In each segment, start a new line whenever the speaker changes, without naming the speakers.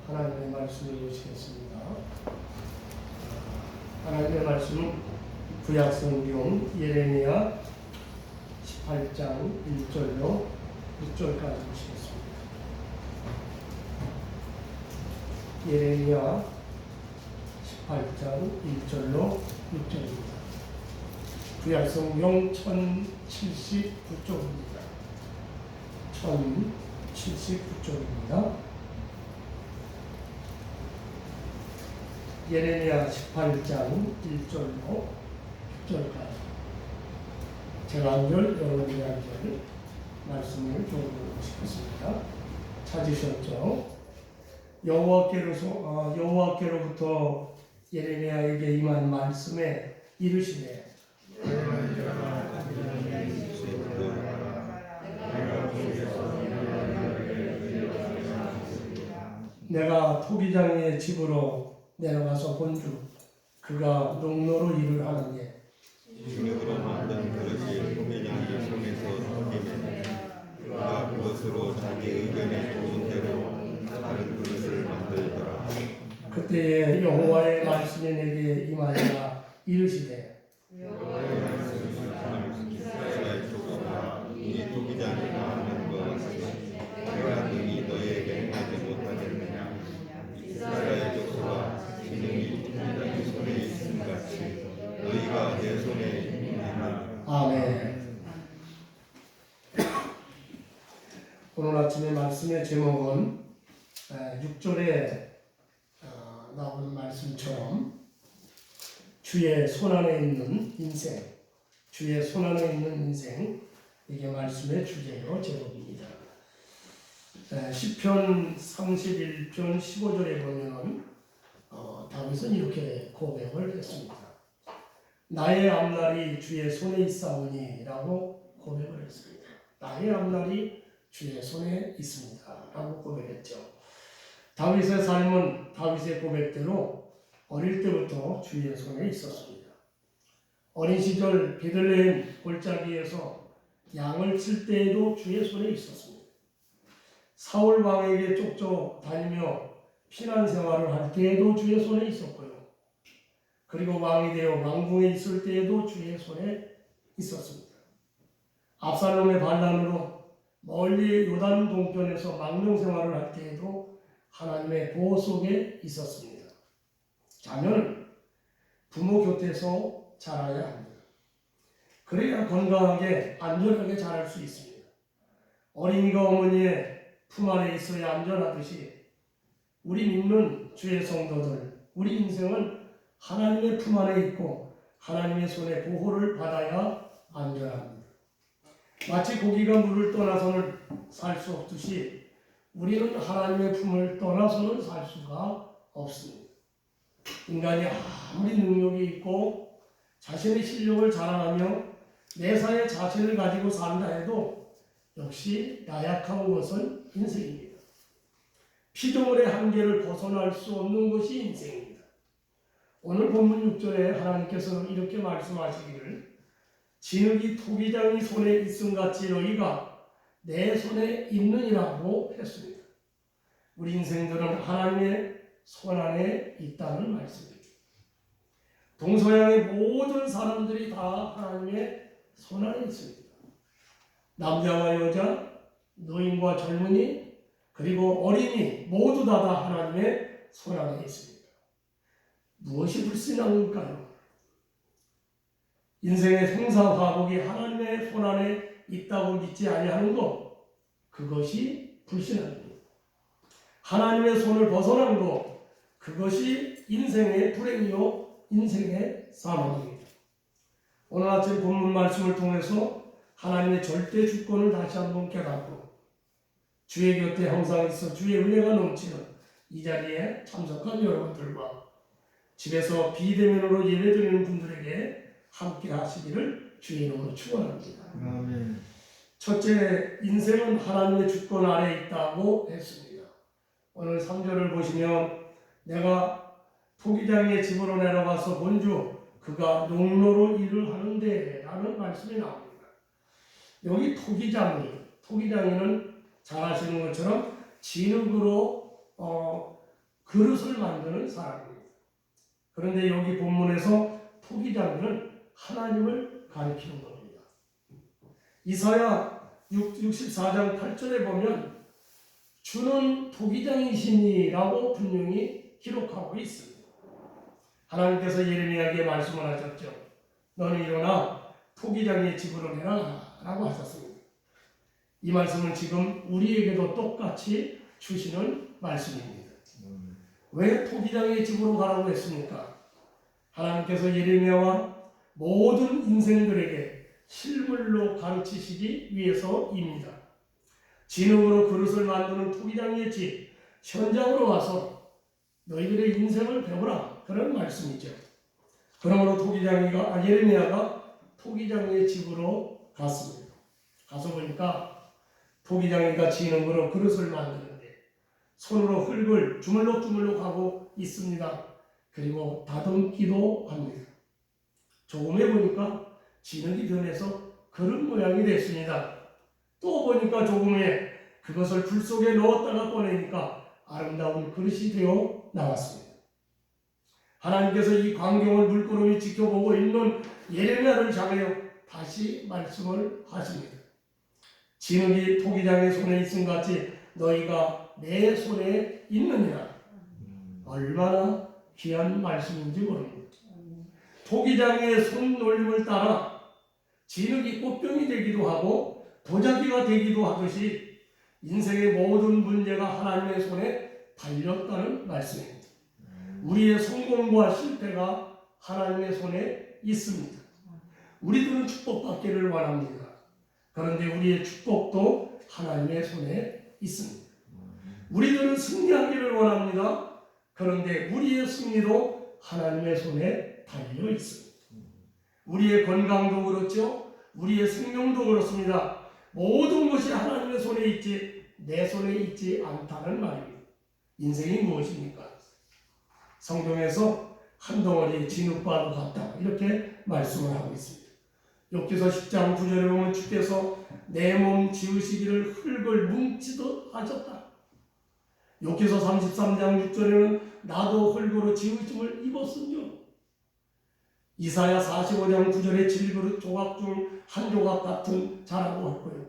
하나님의 말씀을 보시겠습니다. 하나님의 말씀은 구약성경 예레미야 18장 1절로 6절까지 보시겠습니다. 예레미야 18장 1절로 6절입니다. 구약성경 1079쪽입니다. 1079쪽입니다. 예레미야 18장 1절로 6절까지 제가 한 절, 여러분이 한 절 말씀을 조금 보시겠습니다. 찾으셨죠? 여호와께로부터 예레미야에게 임한 말씀에 이르시되 내가 토기장의 집으로 내려가서 본주 그가 농로로 일을 하는데
진흙으로 만든 그릇이 토기장의 손에서 섞이매 그가 그것으로 자기 의견에 좋은 대로 다른 그릇을 만들더라.
그때에 여호와의 말씀이 내게 임하니라 이르시되
이스라엘 족속아 이 토기장이 하는 것 같이 내가 능히 너희에게 행하지 못하겠느냐. 이스라엘 족속아 진흙이 토기장의 손에 있음 같이 너희가 내 손에 있느냐.
아멘. 오늘 아침의 말씀의 제목은 6절에 나오는 말씀처럼 주의 손안에 있는 인생, 주의 손안에 있는 인생, 이게 말씀의 주제요 제목입니다. 시편 31편 15절에 보면 다윗은 이렇게 고백을 했습니다. 나의 앞날이 주의 손에 있사오니 라고 고백을 했습니다. 나의 앞날이 주의 손에 있습니다 라고 고백했죠. 다윗의 삶은 다윗의 고백대로 어릴 때부터 주의 손에 있었습니다. 어린 시절 베들레헴 골짜기에서 양을 칠 때에도 주의 손에 있었습니다. 사울 왕에게 쫓겨다니며 피난 생활을 할 때에도 주의 손에 있었고요. 그리고 왕이 되어 왕궁에 있을 때에도 주의 손에 있었습니다. 압살롬의 반란으로 멀리 요단 동편에서 망명 생활을 할 때에도 하나님의 보호 속에 있었습니다. 자녀는 부모 곁에서 자라야 합니다. 그래야 건강하게 안전하게 자랄 수 있습니다. 어린이가 어머니의 품 안에 있어야 안전하듯이 우리 믿는 주의 성도들, 우리 인생은 하나님의 품 안에 있고 하나님의 손에 보호를 받아야 안전합니다. 마치 고기가 물을 떠나서는 살 수 없듯이 우리는 하나님의 품을 떠나서는 살 수가 없습니다. 인간이 아무리 능력이 있고 자신의 실력을 자랑하며 매사에 자신을 가지고 산다 해도 역시 나약한 것은 인생입니다. 피조물의 한계를 벗어날 수 없는 것이 인생입니다. 오늘 본문 6절에 하나님께서 이렇게 말씀하시기를 진흙이 토기장의 손에 있음같이 너희가 내 손에 있느니라고 했습니다. 우리 인생들은 하나님의 손 안에 있다는 말씀입니다. 동서양의 모든 사람들이 다 하나님의 손 안에 있습니다. 남자와 여자, 노인과 젊은이, 그리고 어린이 모두 다 하나님의 손 안에 있습니다. 무엇이 불신앙일까요? 인생의 생사화복이 하나님의 손 안에 있다고 믿지 아니하는 것, 그것이 불신앙입니다. 하나님의 손을 벗어난 것, 그것이 인생의 불행이요 인생의 사망입니다. 오늘 아침 본문 말씀을 통해서 하나님의 절대 주권을 다시 한번 깨닫고 주의 곁에 항상 있어 주의 은혜가 넘치는 이 자리에 참석한 여러분들과 집에서 비대면으로 예배드리는 분들에게 함께 하시기를 주의 이름으로 축원합니다.
아멘.
첫째, 인생은 하나님의 주권 아래 있다고 했습니다. 오늘 3절을 보시면 내가 토기장의 집으로 내려가서 본주 그가 농로로 일을 하는데 라는 말씀이 나옵니다. 여기 토기장이는 잘 아시는 것처럼 진흙으로 그릇을 만드는 사람입니다. 그런데 여기 본문에서 토기장이는 하나님을 가리키는 겁니다. 이사야 64장 8절에 보면 주는 토기장이시니라고 분명히 기록하고 있습니다. 하나님께서 예레미야에게 말씀을 하셨죠. 너는 일어나 토기장의 집으로 내라 라고 하셨습니다. 이 말씀은 지금 우리에게도 똑같이 주시는 말씀입니다. 왜 토기장의 집으로 가라고 했습니까? 하나님께서 예레미야와 모든 인생들에게 실물로 가르치시기 위해서입니다. 진흙으로 그릇을 만드는 토기장의 집 현장으로 와서 너희들의 인생을 배우라 그런 말씀이죠. 그러므로 예레미야가 토기장의 집으로 갔습니다. 가서 보니까 토기장이가 진흙으로 그릇을 만드는데 손으로 흙을 주물럭주물럭 하고 있습니다. 그리고 다듬기도 합니다. 조금해 보니까 진흙이 변해서 그릇 모양이 됐습니다. 또 보니까 조금에 그것을 불 속에 넣었다가 꺼내니까 아름다운 그릇이 되어 나왔습니다. 하나님께서 이 광경을 물끄러미 지켜보고 있는 예레미야를 향하여 다시 말씀을 하십니다. 진흙이 토기장의 손에 있음 같이 너희가 내 손에 있느니라. 얼마나 귀한 말씀인지 모릅니다. 토기장의 손놀림을 따라 진흙이 꽃병이 되기도 하고 도자기가 되기도 하듯이 인생의 모든 문제가 하나님의 손에 달렸다는 말씀입니다. 우리의 성공과 실패가 하나님의 손에 있습니다. 우리들은 축복받기를 원합니다. 그런데 우리의 축복도 하나님의 손에 있습니다. 우리들은 승리하기를 원합니다. 그런데 우리의 승리도 하나님의 손에 달려 있습니다. 우리의 건강도 그렇죠. 우리의 생명도 그렇습니다. 모든 것이 하나님의 손에 있지 내 손에 있지 않다는 말입니다. 인생이 무엇입니까? 성경에서 한 덩어리 진흙과도 같다 이렇게 말씀을 하고 있습니다. 욥기서 10장 9절에 보면 주께서 내 몸 지으시기를 흙을 뭉치듯 하셨다. 욥기서 33장 6절에는 나도 흙으로 지으심을 입었으며 이사야 45장 9절에 질그릇 조각 중 한 조각 같은 자라고 했고요.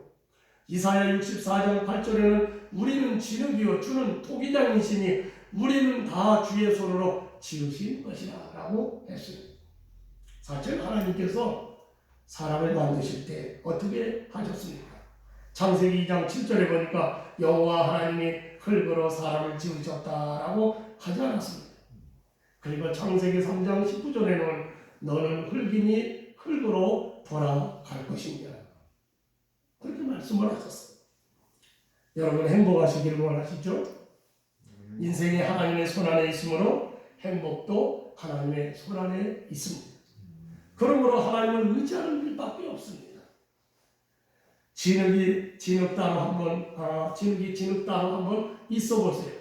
이사야 64장 8절에는 우리는 진흙이요 주는 토기장이시니 우리는 다 주의 손으로 지으신 것이라 라고 했습니다. 사실 하나님께서 사람을 만드실 때 어떻게 하셨습니까? 창세기 2장 7절에 보니까 여호와 하나님이 흙으로 사람을 지으셨다라고 하지 않았습니다. 그리고 창세기 3장 19절에는 너는 흙이니 흙으로 돌아갈 것이냐 그렇게 말씀을 하셨어요. 여러분 행복하시기를 원하시죠? 인생이 하나님의 손안에 있으므로 행복도 하나님의 손안에 있습니다. 그러므로 하나님을 의지하는 일밖에 없습니다. 진흙이 진흙 따로 한번 있어 보세요.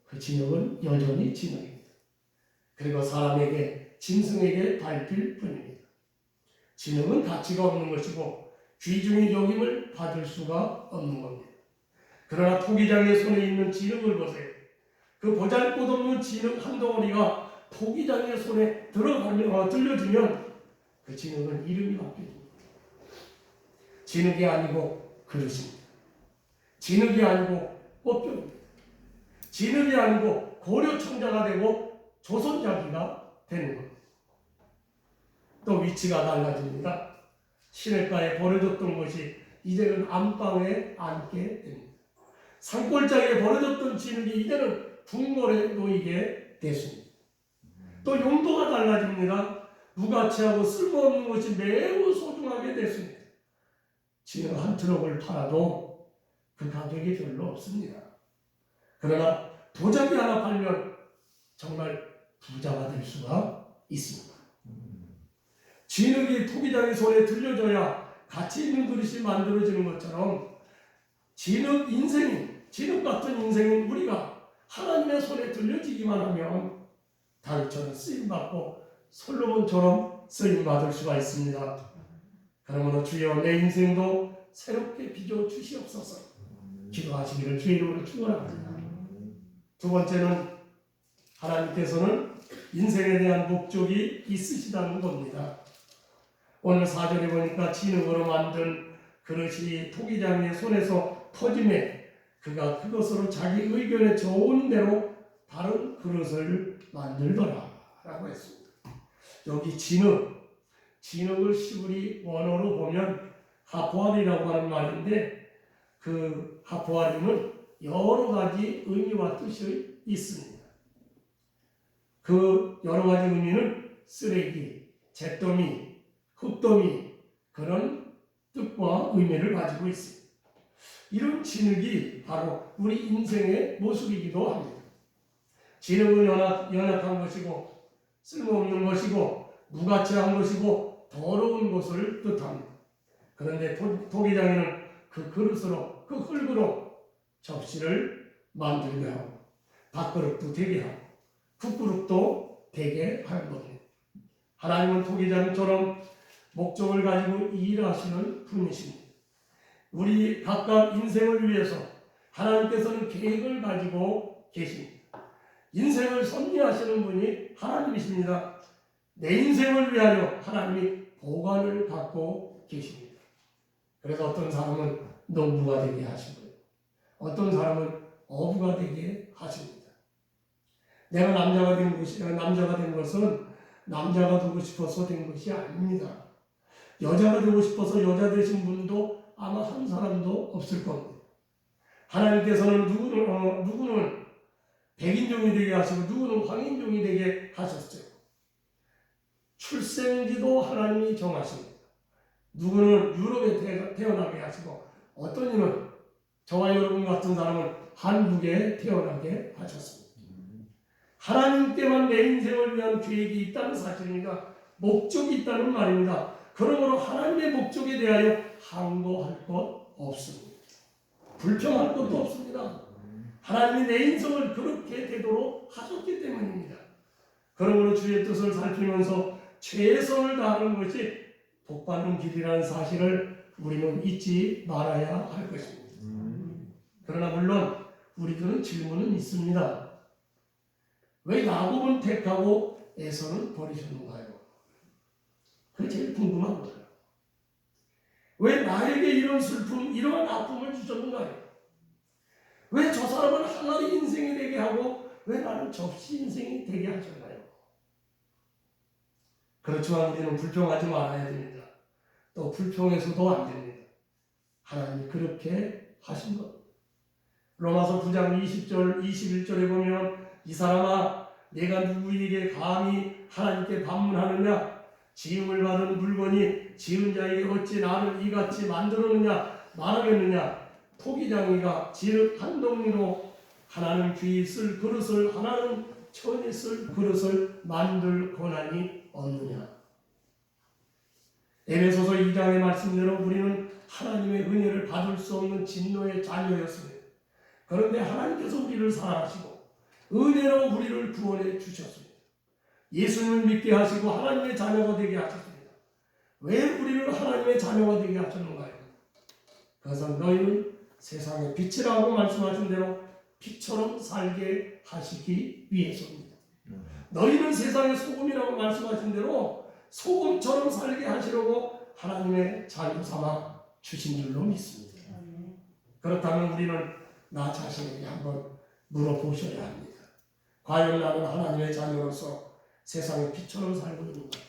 그 진흙은 여전히 진흙입니다. 그리고 사람에게 짐승에게 밟힐 뿐입니다. 진흙은 가치가 없는 것이고 귀중히 여김을 받을 수가 없는 겁니다. 그러나 토기장의 손에 있는 진흙을 보세요. 그 보잘것없는 진흙 한 덩어리가 토기장의 손에 들려지면 그 진흙은 이름이 바뀌어집니다. 진흙이 아니고 그릇입니다. 진흙이 아니고 꽃병입니다. 진흙이 아니고 고려청자가 되고 조선자기가 되는 겁니다. 또 위치가 달라집니다. 시냇가에 버려졌던 것이 이제는 안방에 앉게 됩니다. 산골짜기에 버려졌던 진흙이 이제는 궁궐에 놓이게 됐습니다. 또 용도가 달라집니다. 무가치하고 쓸모없는 것이 매우 소중하게 됐습니다. 진흙 한 트럭을 팔아도 그 가격이 별로 없습니다. 그러나 도자기 하나 팔면 정말 부자가 될 수가 있습니다. 진흙이 토기장의 손에 들려줘야 가치 있는 그릇이 만들어지는 것처럼 진흙 같은 인생인 우리가 하나님의 손에 들려지기만 하면 다윗처럼 쓰임받고 솔로몬처럼 쓰임받을 수가 있습니다. 그러므로 주여 내 인생도 새롭게 빚어 주시옵소서. 기도하시기를 주의 이름으로 축원합니다. 두 번째는 하나님께서는 인생에 대한 목적이 있으시다는 겁니다. 오늘 4절에 보니까 진흙으로 만든 그릇이 토기장의 손에서 터짐에 그가 그것으로 자기 의견에 좋은 대로 다른 그릇을 만들더라 라고 했습니다. 여기 진흙을 시브리 원어로 보면 하포알이라고 하는 말인데 그 하포알이는 여러 가지 의미와 뜻이 있습니다. 그 여러 가지 의미는 쓰레기, 잿더미, 흙더미 그런 뜻과 의미를 가지고 있습니다. 이런 진흙이 바로 우리 인생의 모습이기도 합니다. 진흙은 연약한 것이고 쓸모없는 것이고 무가치한 것이고 더러운 것을 뜻합니다. 그런데 토기장에는 그 그릇으로 그 흙으로 접시를 만들게 하고 밥그릇도 되게 하고 국그릇도 되게 하는 겁니다. 하나님은 토기장처럼 목적을 가지고 일하시는 분이십니다. 우리 각각 인생을 위해서 하나님께서는 계획을 가지고 계십니다. 인생을 섭리하시는 분이 하나님이십니다. 내 인생을 위하여 하나님이 보관을 갖고 계십니다. 그래서 어떤 사람은 농부가 되게 하시고요. 어떤 사람은 어부가 되게 하십니다. 내가 남자가 된 것은 남자가 되고 싶어서 된 것이 아닙니다. 여자가 되고 싶어서 여자 되신 분도 아마 한 사람도 없을 겁니다. 하나님께서는 누구는 백인종이 되게 하시고 누구는 황인종이 되게 하셨어요. 출생지도 하나님이 정하십니다. 누구는 유럽에 태어나게 하시고 어떤 이는 저와 여러분 같은 사람은 한국에 태어나게 하셨습니다. 하나님께만 내 인생을 위한 계획이 있다는 사실입니다. 목적이 있다는 말입니다. 그러므로 하나님의 목적에 대하여 항거할 것 없습니다. 불평할 것도 없습니다. 하나님이 내 인생을 그렇게 되도록 하셨기 때문입니다. 그러므로 주의 뜻을 살피면서 최선을 다하는 것이 복받는 길이라는 사실을 우리는 잊지 말아야 할 것입니다. 그러나 물론 우리들은 질문은 있습니다. 왜 야곱은 택하고 에서는 버리셨는가요? 그게 제일 궁금한 거예요. 왜 나에게 이런 슬픔, 이러한 아픔을 주셨는가요? 왜 저 사람은 하나의 인생이 되게 하고 왜 나는 접시 인생이 되게 하셨나요? 그렇지만 우리는 불평하지 말아야 됩니다. 또 불평해서도 안 됩니다. 하나님이 그렇게 하신 것. 로마서 9장 20절, 21절에 보면 이 사람아 내가 누구에게 감히 하나님께 반문하느냐? 지음을 받은 물건이 지은 자에게 어찌 나를 이같이 만들었느냐 말하겠느냐? 토기장이가 진흙 한 덩이로 하나는 귀 쓸 그릇을 하나는 천이 쓸 그릇을 만들 권한이 없느냐? 에베소서 2장의 말씀대로 우리는 하나님의 은혜를 받을 수 없는 진노의 자녀였습니다. 그런데 하나님께서 우리를 사랑하시고 은혜로 우리를 구원해 주셨습니다. 예수님을 믿게 하시고 하나님의 자녀가 되게 하셨습니다. 왜 우리를 하나님의 자녀가 되게 하셨는가요? 그것은 너희는 세상의 빛이라고 말씀하신 대로 빛처럼 살게 하시기 위해서입니다. 너희는 세상의 소금이라고 말씀하신 대로 소금처럼 살게 하시려고 하나님의 자녀 삼아 주신 줄로 믿습니다. 그렇다면 우리는 나 자신에게 한번 물어보셔야 합니다. 과연 나는 하나님의 자녀로서 세상의 빛처럼 살고 있는가?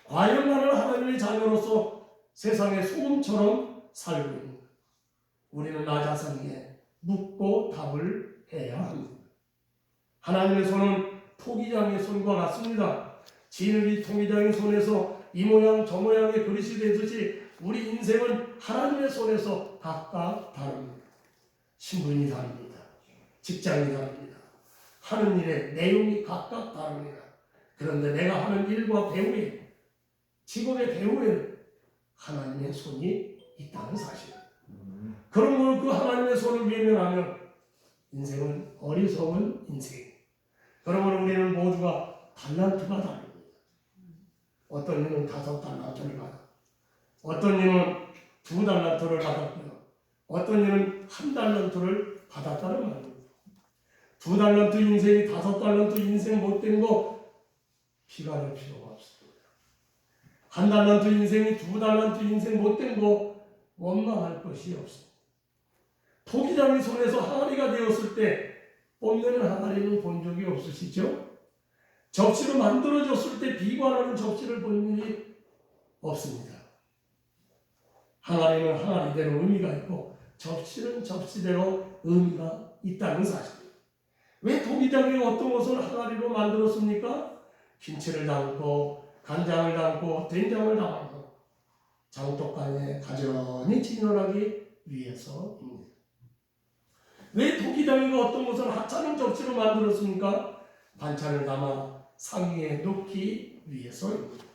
과연 나는 하나님의 자녀로서 세상의 소금처럼 살고 있는가? 우리는 나 자신에게 묻고 답을 해야 합니다. 하나님의 손은 토기장의 손과 같습니다. 진흙이 토기장의 손에서 이 모양 저 모양의 그릇이 되듯이 우리 인생은 하나님의 손에서 각각 다릅니다. 신분이 다릅니다. 직장이 다릅니다. 하는 일의 내용이 각각 다릅니다. 그런데 내가 하는 일과 배후에, 직업의 배후에는 하나님의 손이 있다는 사실입니다. 그러므로 그 하나님의 손을 외면하면 인생은 어리석은 인생입니다. 그러므로 우리는 모두가 달란트가 다릅니다. 어떤 이는 5달란트를 받아, 어떤 이는 2달란트를 받았고요, 어떤 이는 1달란트를 받았다는 말입니다. 2달란트 인생이 5달란트 인생 못된 거 피가 될 필요가 없습니다. 1달란트 인생이 2달란트 인생 못된 거 원망할 것이 없습니다. 토기장의 손에서 항아리가 되었을 때 뽐내는 항아리는 본 적이 없으시죠? 접시로 만들어졌을 때 비관하는 접시를 본 일이 없습니다. 항아리는 항아리대로 의미가 있고 접시는 접시대로 의미가 있다는 사실입니다. 왜 토기장이 어떤 것을 항아리로 만들었습니까? 김치를 담고 간장을 담고 된장을 담고 장독간에 가지런히 진열하기 위해서입니다. 왜 토기장이가 어떤 것을 하찮은 접시로 만들었습니까? 반찬을 담아 상위에 놓기 위해서입니다.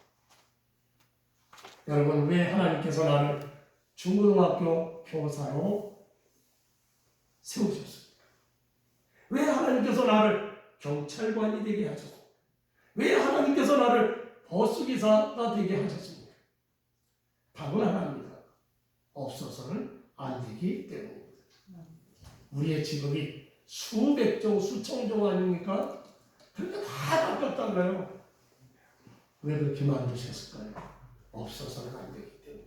여러분, 왜 하나님께서 나를 중고등학교 교사로 세우셨습니까? 왜 하나님께서 나를 경찰관이 되게 하셨습니까? 왜 하나님께서 나를 버스기사가 되게 하셨습니까? 답은 하나입니다. 없어서는 안 되기 때문입니다. 우리의 직업이 수백 종, 수천 종 아닙니까? 그러니까 다 바뀌었단 거예요. 왜 그렇게 만드셨을까요? 없어서는 안 되기 때문에.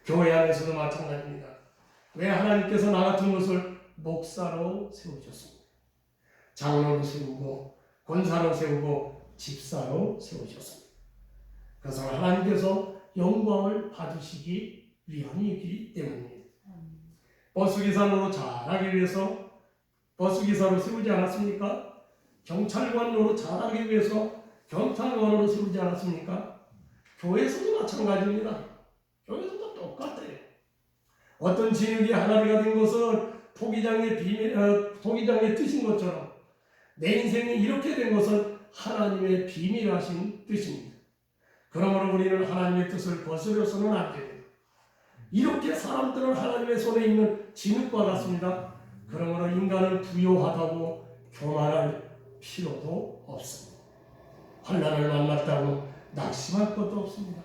교회 안에서도 마찬가지입니다. 왜 하나님께서 나 같은 것을 목사로 세우셨습니까? 장로로 세우고 권사로 세우고 집사로 세우셨습니다. 그래서 하나님께서 영광을 받으시기 위함이기 때문입니다. 버스기사로 잘하기 위해서 버스기사로 세우지 않았습니까? 경찰관으로 잘하기 위해서 경찰관으로 세우지 않았습니까? 교회에서도 마찬가지입니다. 교회에서도 똑같아요. 어떤 진흙이 항아리가 된 것은 토기장의 뜻인 것처럼 내 인생이 이렇게 된 것은 하나님의 비밀하신 뜻입니다. 그러므로 우리는 하나님의 뜻을 거스려서는 안 됩니다. 이렇게 사람들은 하나님의 손에 있는 진흙과 같습니다. 그러므로 인간은 부요하다고 교만할 필요도 없습니다. 환난을 만났다고 낙심할 것도 없습니다.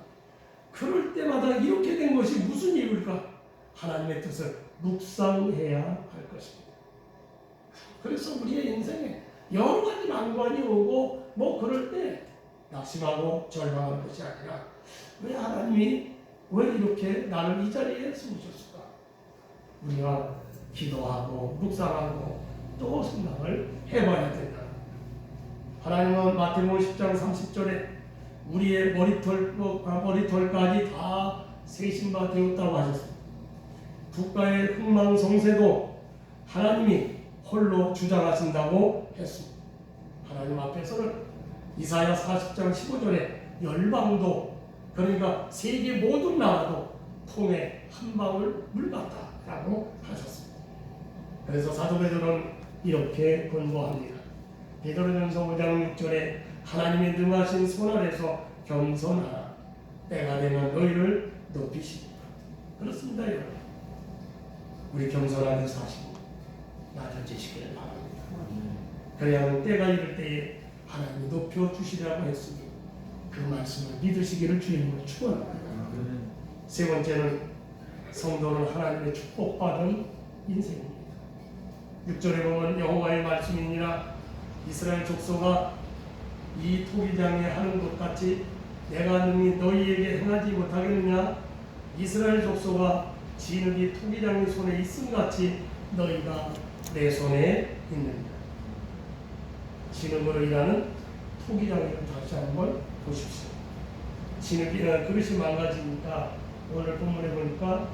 그럴 때마다 이렇게 된 것이 무슨 이유일까? 하나님의 뜻을 묵상해야 할 것입니다. 그래서 우리의 인생에 여러 가지 난관이 오고 그럴 때 낙심하고 절망할 것이 아니라 왜 하나님이 왜 이렇게 나를 이 자리에 세우셨을까? 우리가 기도하고 묵상하고 또 생각을 해봐야 된다. 하나님은 마태복음 10장 30절에 우리의 머리털까지 다 세신 바 되었다고 하셨습니다. 국가의 흥망성쇠도 하나님이 홀로 주장하신다고 했습니다. 하나님 앞에서는 이사야 40장 15절에 열방도 그러니까 세계 모든 나라도 통에 한 방울 물 같다라고 하셨습니다. 그래서 사도 베드로는 이렇게 권고합니다. 베드로전서 5장 6절에 하나님의 능하신 손 아래서 겸손하라. 때가 되면 너희를 높이시리라. 그렇습니다, 여러분. 우리 겸손하게 사시고 낮아지시기를 바랍니다. 그래야 때가 이를 때에 하나님이 높여주시라고 했으니 그 말씀을 믿으시기를 주님으로 축원합니다. 세 번째는 성도는 하나님의 축복받은 인생입니다. 6절에 보면 여호와의 말씀이니라 이스라엘 족속아 이 토기장에 하는 것 같이 내가 능히 너희에게 행하지 못하겠느냐? 이스라엘 족속아 진흙이 토기장의 손에 있음 같이 너희가 내 손에 있느니라. 진흙으로 일하는 토기장을 다시 한번 보십시오. 진흙이 그릇이 망가지니까 오늘 본문에 보니까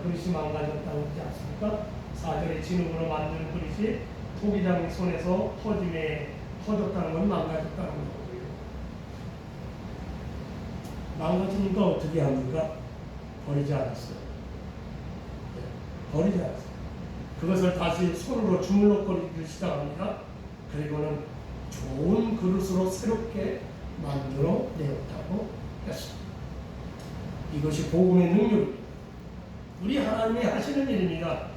그릇이 망가졌다고 하지 않습니까? 4절에 진흙으로 만든 그릇이 토기장의 손에서 터졌다는 건 망가졌다는 거고요. 망가지니까 어떻게 합니까? 버리지 않았어요. 버리지 않았어요. 그것을 다시 손으로 주물럭거리기 시작합니다. 그리고는 좋은 그릇으로 새롭게 만들어 내었다고 했습니다. 이것이 복음의 능력입니다. 우리 하나님이 하시는 일입니다.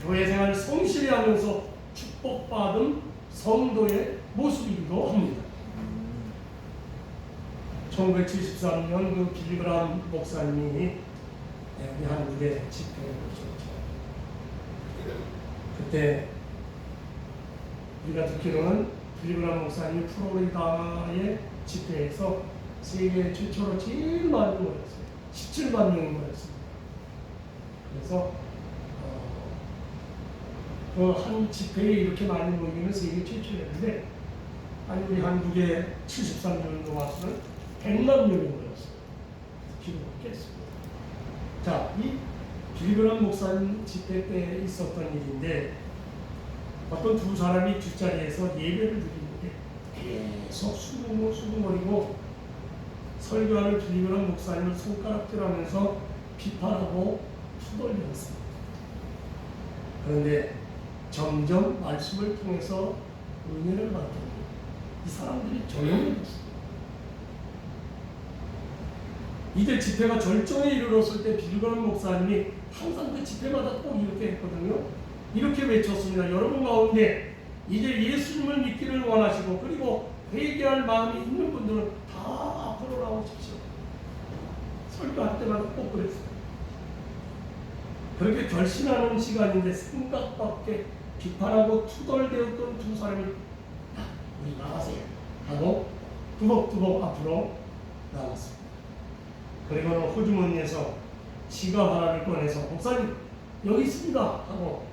교회 생활 성실히 하면서 축복받은 성도의 모습이기도 합니다. 1973년 그 빌그람 목사님이 우리 한국에 집회를 오셨죠. 그때 우리가 듣기로는 빌리그람 목사님이 플로리다의 집회에서 세계 최초로 제일 많은 모였어요. 17만 명이 모였습니다. 그래서 그 한 집회에 이렇게 많이 모이는 세계 최초였는데, 아니 우리 한국의 73년도 와서는 100만 명이 모였어요. 기록을 깼습니다. 자, 이 빌리그람 목사님 집회 때 있었던 일인데, 어떤 두 사람이 뒷자리에서 예배를 드리는데 계속 수근거리고 설교하는 빌리그람 목사님을 손가락질하면서 비판하고 투덜댔습니다. 그런데 점점 말씀을 통해서 은혜를 받더니 이 사람들이 조용해졌습니다. 이제 집회가 절정에 이르렀을 때 빌리그람 목사님이 항상 그 집회마다 꼭 이렇게 했거든요. 이렇게 외쳤습니다. 여러분 가운데 이제 예수님을 믿기를 원하시고 그리고 회개할 마음이 있는 분들은 다 앞으로 나오십시오. 설교할 때마다 꼭 그랬어요. 그렇게 결심하는 시간인데 생각밖에 비판하고 투덜대었던 두 사람이 우리 나가세요 하고 뚜벅뚜벅 앞으로 나갔습니다. 그리고는 호주머니에서 지갑 하나를 꺼내서 목사님 여기 있습니다 하고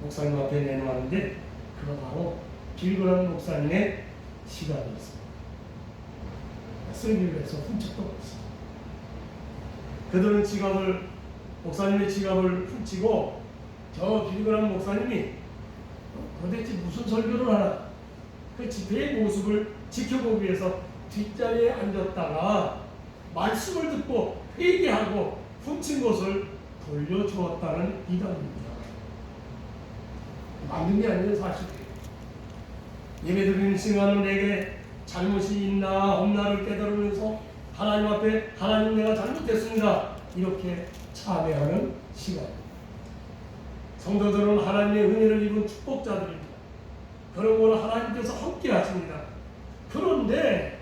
목사님 앞에 내놓았는데 그거 바로 빌리그람 목사님의 지갑이었습니다. 쓰기를 해서 훔쳤던 것입니다. 그들은 목사님의 지갑을 훔치고 저 빌리그람 목사님이 도대체 무슨 설교를 하나 그 집회의 모습을 지켜보기 위해서 뒷자리에 앉았다가 말씀을 듣고 회개하고 훔친 것을 돌려주었다는 이담입니다. 만든 게 아니에요, 사실이에요. 예배드리는 시간은 내게 잘못이 있나 없나를 깨달으면서 하나님 앞에 하나님 내가 잘못했습니다 이렇게 참회하는 시간입니다. 성도들은 하나님의 은혜를 입은 축복자들입니다. 그런 걸 하나님께서 함께 하십니다. 그런데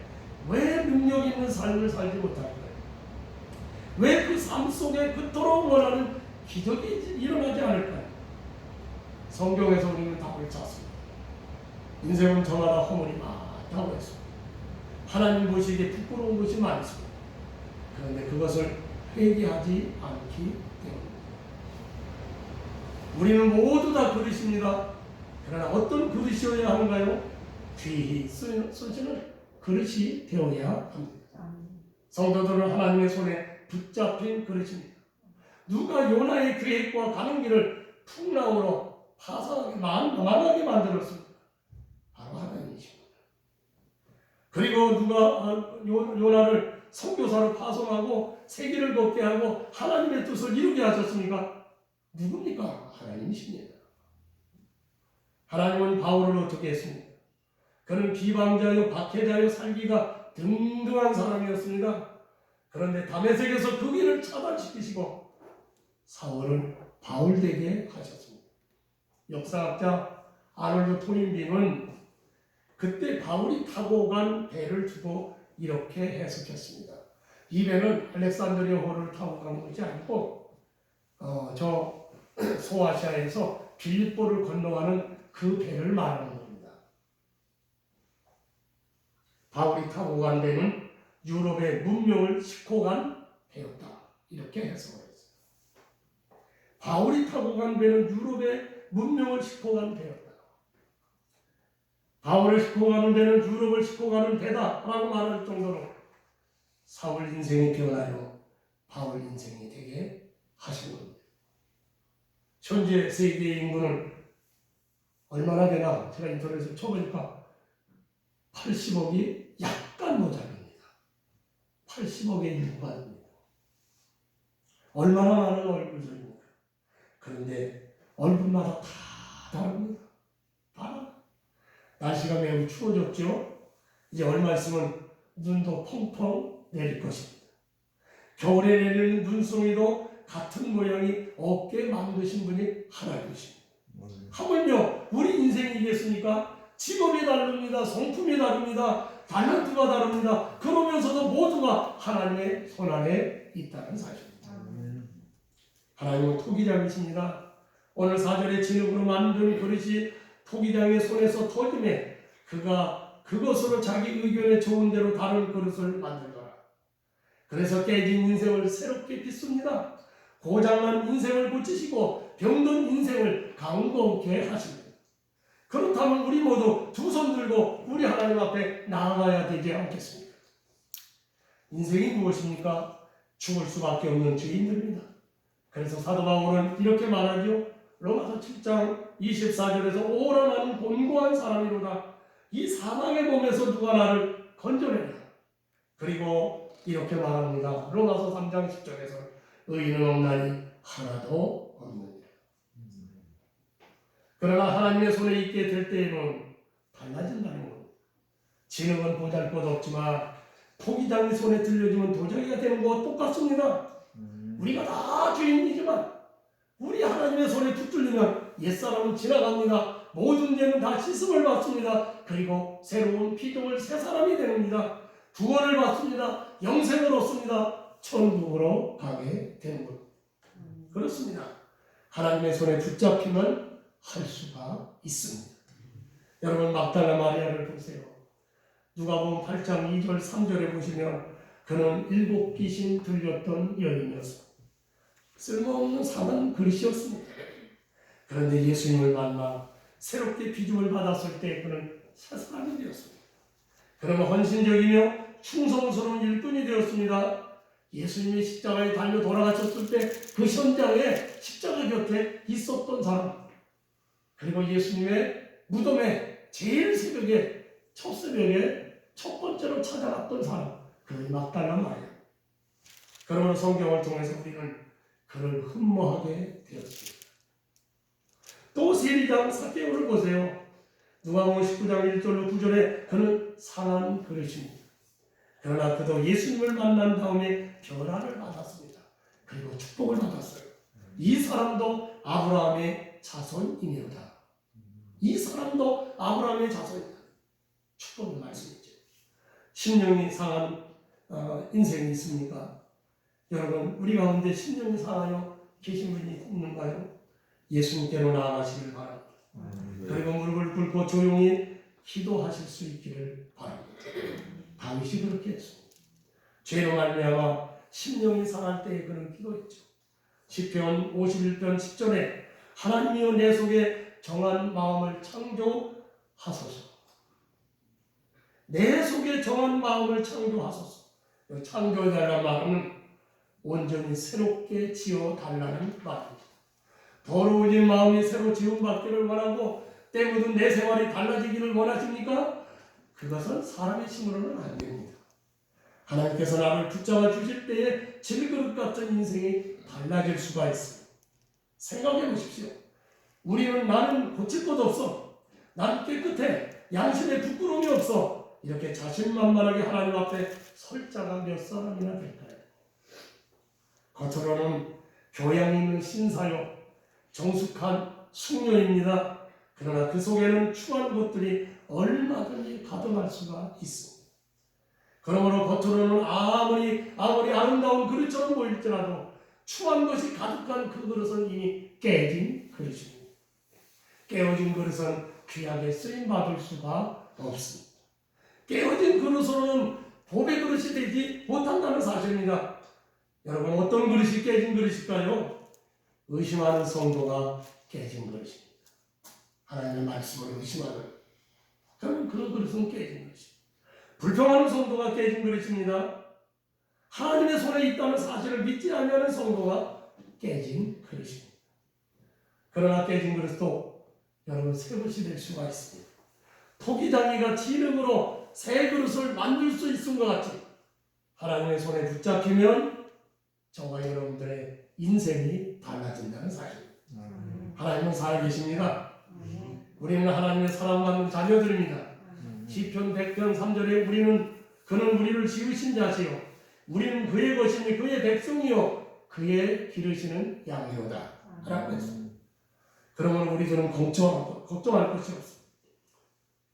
왜 능력 있는 삶을 살지 못할까요? 왜 그 삶 속에 그토록 원하는 기적이 일어나지 않을까요? 성경에서 우리는 답을 찾습니다. 인생은 저마다 허물이 많다고 했습니다. 하나님 보시기에 부끄러운 것이 많습니다. 그런데 그것을 회개하지 않기 때문입니다. 우리는 모두 다 그릇입니다. 그러나 어떤 그릇이어야 하는가요? 귀히 쓰시는 그릇이 되어야 합니다. 성도들은 하나님의 손에 붙잡힌 그릇입니다. 누가 요나의 계획과 가는 길을 풍랑으로 파산하게 망하게 만들었습니다. 바로 하나님이십니다. 그리고 누가 요나를 선교사로 파송하고 세계를 걷게 하고 하나님의 뜻을 이루게 하셨습니까? 누굽니까? 하나님이십니다. 하나님은 바울을 어떻게 했습니까? 그는 비방자요 박해자요 살기가 등등한 사람이었습니다. 그런데 다메섹에서 그 길을 차단시키시고 사울을 바울되게 하셨습니다. 역사학자 아놀드 토린비는 그때 바울이 타고 간 배를 두고 이렇게 해석했습니다. 이 배는 알렉산드리아호를 타고 간 것이 아니고 저 소아시아에서 빌립보를 건너가는 그 배를 말하는 겁니다. 바울이 타고 간 배는 유럽의 문명을 싣고 간 배였다. 이렇게 해석을 했어요. 바울이 타고 간 배는 유럽의 문명을 싣고 간 배였다. 바울을 싣고 가는 배는 유럽을 싣고 가는 배다라고 말할 정도로 사울 인생이 변하여 바울 인생이 되게 하신 겁니다. 현재 세계 인구는 얼마나 되나 제가 인터넷을 쳐보니까 80억이 약간 모자랍니다. 80억의 인구가 됩니다. 얼마나 많은 얼굴들입니까? 그런데 얼굴마다 다 다릅니다. 다. 날씨가 매우 추워졌죠. 이제 얼마 있으면 눈도 펑펑 내릴 것입니다. 겨울에 내리는 눈송이도 같은 모양이 없게 만드신 분이 하나님이십니다. 하물며 우리 인생이겠습니까? 직업이 다릅니다. 성품이 다릅니다. 달란트가 다릅니다. 그러면서도 모두가 하나님의 손안에 있다는 사실입니다. 하나님은 토기장이십니다. 오늘 4절에 진흙으로 만든 그릇이 토기장의 손에서 터짐에 그가 그것으로 자기 의견에 좋은 대로 다른 그릇을 만들더라. 그래서 깨진 인생을 새롭게 빚습니다. 고장난 인생을 고치시고 병든 인생을 강건케 하십니다. 그렇다면 우리 모두 두 손 들고 우리 하나님 앞에 나아가야 되지 않겠습니까? 인생이 무엇입니까? 죽을 수밖에 없는 죄인들입니다. 그래서 사도 바울은 이렇게 말하죠. 로마서 7장 24절에서 오라 나는 곤고한 사람이로다. 이 사망의 몸에서 누가 나를 건져내라. 그리고 이렇게 말합니다. 로마서 3장 10절에서 의인은 없나니 하나도 없느니라. 그러나 하나님의 손에 있게 될 때에는 달라진다는 것. 진흙은 보잘것없지만 토기장의 손에 들려주면 도자기가 되는 것과 똑같습니다. 우리가 다 죄인이지만 우리 하나님의 손에 붙들리면 옛사람은 지나갑니다. 모든 죄는 다 씻음을 받습니다. 그리고 새로운 피조물 새 사람이 됩니다. 구원을 받습니다. 영생을 얻습니다. 천국으로 가게 되는 것. 그렇습니다. 하나님의 손에 붙잡히면 할 수가 있습니다. 여러분 막달라 마리아를 보세요. 누가복음 8장 2절 3절에 보시면 그는 7 귀신 들렸던 여인이었습니다. 쓸모없는 상한 그릇이었습니다. 그런데 예수님을 만나 새롭게 비중을 받았을 때 그는 새 사람이 되었습니다. 그러면 헌신적이며 충성스러운 일꾼이 되었습니다. 예수님이 십자가에 달려 돌아가셨을 때 그 현장에 십자가 곁에 있었던 사람, 그리고 예수님의 무덤에 제일 새벽에 첫 새벽에 첫 번째로 찾아갔던 사람, 그의 막달라 마리아. 그러므로 성경을 통해서 우리는 그를 흠모하게 되었습니다. 또 세리장 삭개오를 보세요. 누가복음 19장 1절로 9절에 그는 상한 그릇입니다. 그러나 그도 예수님을 만난 다음에 변화를 받았습니다. 그리고 축복을 받았어요. 이 사람도 아브라함의 자손이니로다. 이 사람도 아브라함의 자손이다. 축복의 말씀이죠. 심령이 상한 인생이 있습니까? 여러분, 우리 가운데 심령이 상하여 계신 분이 있는가요? 예수님께로 나아가시길 바랍니다. 그리고 무릎을 꿇고 조용히 기도하실 수 있기를 바랍니다. 다윗이 그렇게 했습니다. 죄로 말미암아 심령이 상할 때에 그는 기도했죠. 시편 51편 10절에 하나님이여 내 속에 정한 마음을 창조하소서. 내 속에 정한 마음을 창조하소서. 창조해달라는 말은 온전히 새롭게 지어달라는 말입니다. 더러워진 마음이 새로 지음받기를 원하고 때 묻은 내 생활이 달라지기를 원하십니까? 그것은 사람의 힘으로는 안 됩니다. 하나님께서 나를 붙잡아 주실 때에 질그릇 같은 인생이 달라질 수가 있습니다. 생각해 보십시오. 우리는 나는 고칠 것 없어. 나는 깨끗해. 양심에 부끄러움이 없어. 이렇게 자신만만하게 하나님 앞에 설 자가 몇 사람이나 될까요? 겉으로는 교양 있는 신사요, 정숙한 숙녀입니다. 그러나 그 속에는 추한 것들이 얼마든지 가득할 수가 있습니다. 그러므로 겉으로는 아무리 아름다운 그릇처럼 보일지라도 추한 것이 가득한 그 그릇은 이미 깨진 그릇입니다. 깨어진 그릇은 귀하게 쓰임받을 수가 없습니다. 깨어진 그릇으로는 보배 그릇이 되지 못한다는 사실입니다. 여러분, 어떤 그릇이 깨진 그릇일까요? 의심하는 성도가 깨진 그릇입니다. 하나님의 말씀을 의심하는, 그럼 그런 그릇은 깨진 그릇입니다. 불평하는 성도가 깨진 그릇입니다. 하나님의 손에 있다는 사실을 믿지 않는 성도가 깨진 그릇입니다. 그러나 깨진 그릇도 여러분 새 그릇이 될 수가 있습니다. 토기장이가 지능으로 새 그릇을 만들 수 있은 것 같이 하나님의 손에 붙잡히면 저와 여러분들의 인생이 달라진다는 사실입니다. 하나님은 살아계십니다. 우리는 하나님의 사랑받는 자녀들입니다. 시편 100편 3절에 그는 우리를 지으신 자시요 우리는 그의 것이니 그의 백성이요 그의 기르시는 양이로다 라고 했습니다. 그러면 우리들은 걱정할 것이 없습니다.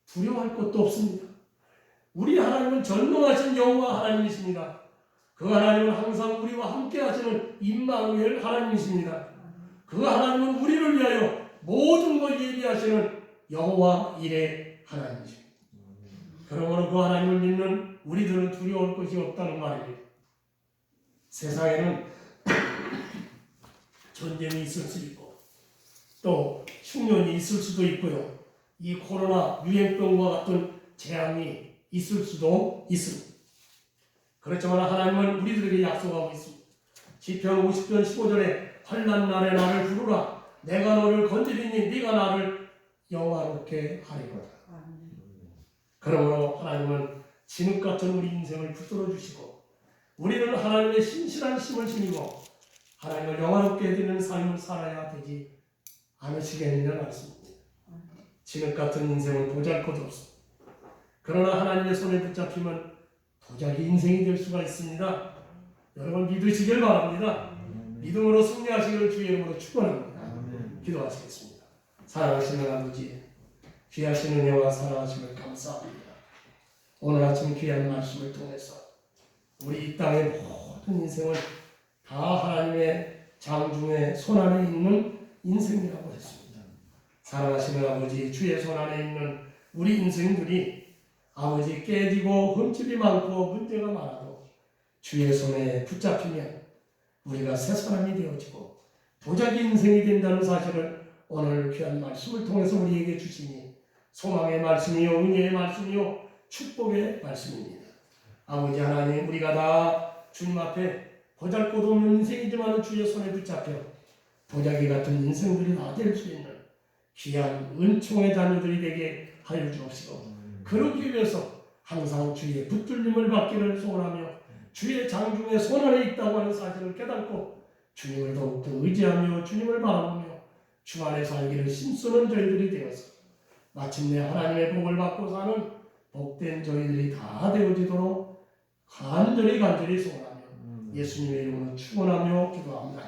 두려워할 것도 없습니다. 우리 하나님은 전능하신 여호와 하나님이십니다. 그 하나님은 항상 우리와 함께 하시는 임마누엘 하나님이십니다. 그 하나님은 우리를 위하여 모든 걸 예비하시는 여호와 일의 하나님이십니다. 그러므로 그 하나님을 믿는 우리들은 두려울 것이 없다는 말입니다. 세상에는 전쟁이 있을 수 있고 또 흉년이 있을 수도 있고요. 이 코로나 유행병과 같은 재앙이 있을 수도 있습니다. 그렇지만 하나님은 우리들에게 약속하고 있습니다. 시편 50편 15절에 환난 날에 나를 부르라. 내가 너를 건지리니 네가 나를 영화롭게 하리로다. 그러므로 하나님은 진흙 같은 우리 인생을 붙들어 주시고 우리는 하나님의 신실한 힘을 지니고 하나님을 영화롭게 해드리는 삶을 살아야 되지 않으시겠느냐 말씀입니다. 진흙 같은 인생은 보잘것없습니다. 그러나 하나님의 손에 붙잡히면 도자기 인생이 될 수가 있습니다. 여러분 믿으시길 바랍니다. 믿음으로 승리하시기를 주의 이름으로 축원합니다. 기도하시겠습니다. 사랑하시는 아버지, 귀하신 은혜와 사랑하심을 감사합니다. 오늘 아침 귀한 말씀을 통해서 우리 이 땅의 모든 인생을 다 하나님의 장중의 손안에 있는 인생이라고 했습니다. 사랑하시는 아버지, 주의 손안에 있는 우리 인생들이 아버지 깨지고 흠집이 많고 문제가 많아도 주의 손에 붙잡히면 우리가 새 사람이 되어지고 도자기 인생이 된다는 사실을 오늘 귀한 말씀을 통해서 우리에게 주시니 소망의 말씀이요 은혜의 말씀이요 축복의 말씀입니다. 아버지 하나님, 우리가 다 주님 앞에 보잘것없는 인생이지만 주의 손에 붙잡혀 도자기 같은 인생들이 다 될 수 있는 귀한 은총의 자녀들이 되게 하여 주옵시고 그러기 위해서 항상 주의 붙들림을 받기를 소원하며 주의 장중에 손안에 있다고 하는 사실을 깨닫고 주님을 더욱더 의지하며 주님을 바라보며 주 안에 살기를 힘쓰는 저희들이 되어서 마침내 하나님의 복을 받고 사는 복된 저희들이 다 되어지도록 간절히 소원하며 예수님의 이름으로 축원하며 기도합니다.